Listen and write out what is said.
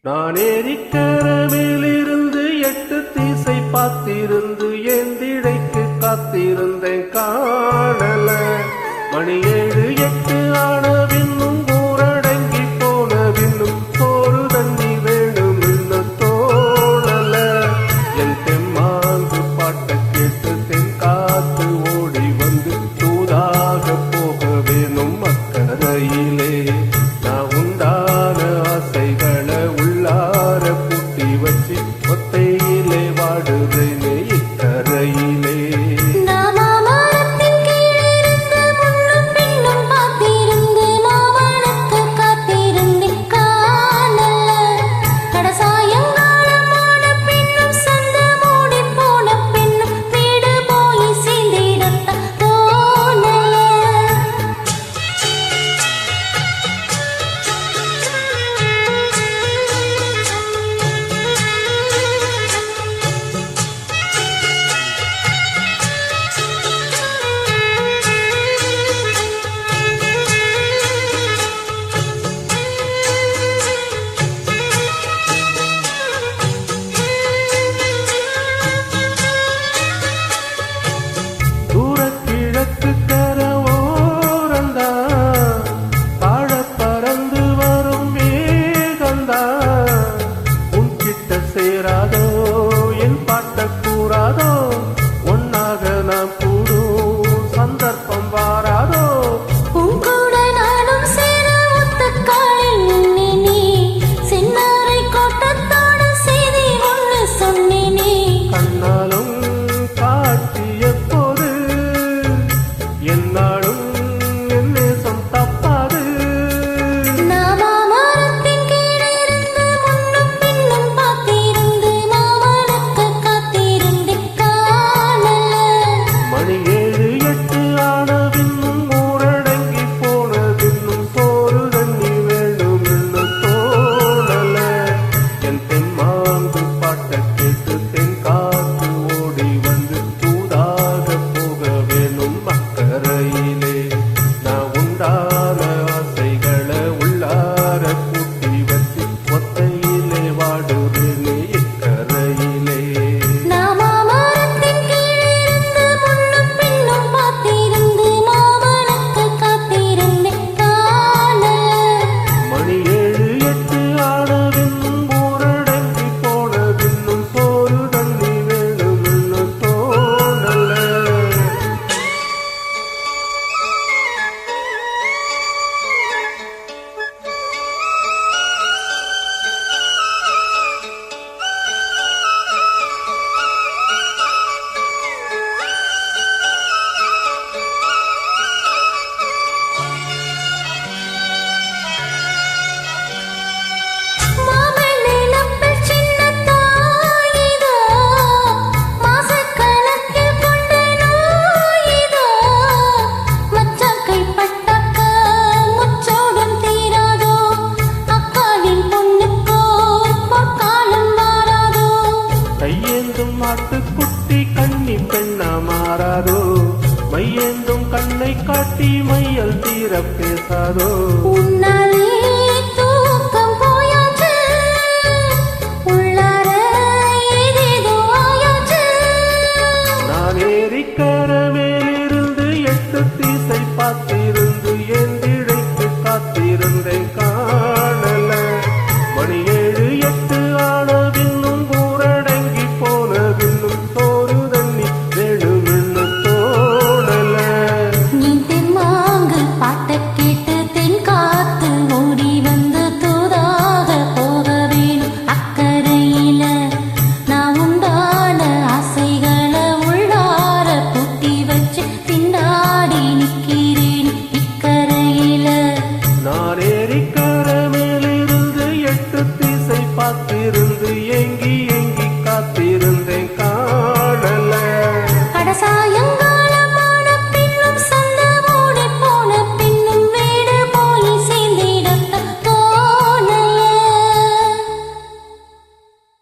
நான் ஏரிக்கரமேலிருந்து 8 திசை பார்த்திருந்து ஏந்திழைக்கு காத்திருந்தேன் காணல. மணி 7 8 ஆன பின்னும் ஊரடங்கி போன பின்னும் சோறு தண்ணி வேணும் இன்னும் தோணல. என் தெம்மாங்கு பாட்டை கேட்டு தென்காத்து ஓடி வந்து தூதாக போக வேணும் அக்கரையிலே. நான் உண்டான ஆசைகளை உள்ளார பூட்டி வச்சு ஒத்தையிலே வாடுறேனே இக்கரையிலே. சேராதோ என் பாட்ட கூறாதோ ஒன்னாக நாம் கூடும் சந்தர்ப்பம் வாராதோ. உங்கூட நானும் சேர ஒத்தக்காலில் நீ சின்னாரை கோட்டத்தோட செய்தி ஒன்று சொன்னேனே. கண்ணாலும் காட்டிய போது என்னாலும் என் நேசம் தப்பாது. மணி 7 8 ஆன பின்னும் ஊரடங்கி போன பின்னும் சோறு தண்ணி வேண்டும் இன்னும் தோணல. என் தெம்மாங்கு பாட்டை கேட்டு தென்காத்து ஓடி வந்து தூதாக போக வேணும் அக்கரையிலே. நான் உண்டான ஆசைகளை உள்ளார கூட்டி வச்சு ஒத்தையிலே வாடுறேனே இக்கரையிலே. மணி 7 8 ஆன பின்னும் ஊரடங்கி போன பின்னும் சோறு தண்ணி வேணும் இன்னும் தோணல. கையேந்தும் மாட்டுக்குட்டி கண்ணி பெண்ணா மாறாதோ. மையேந்தும் கண்ணை காட்டி மையல் தீர பேசாதோ.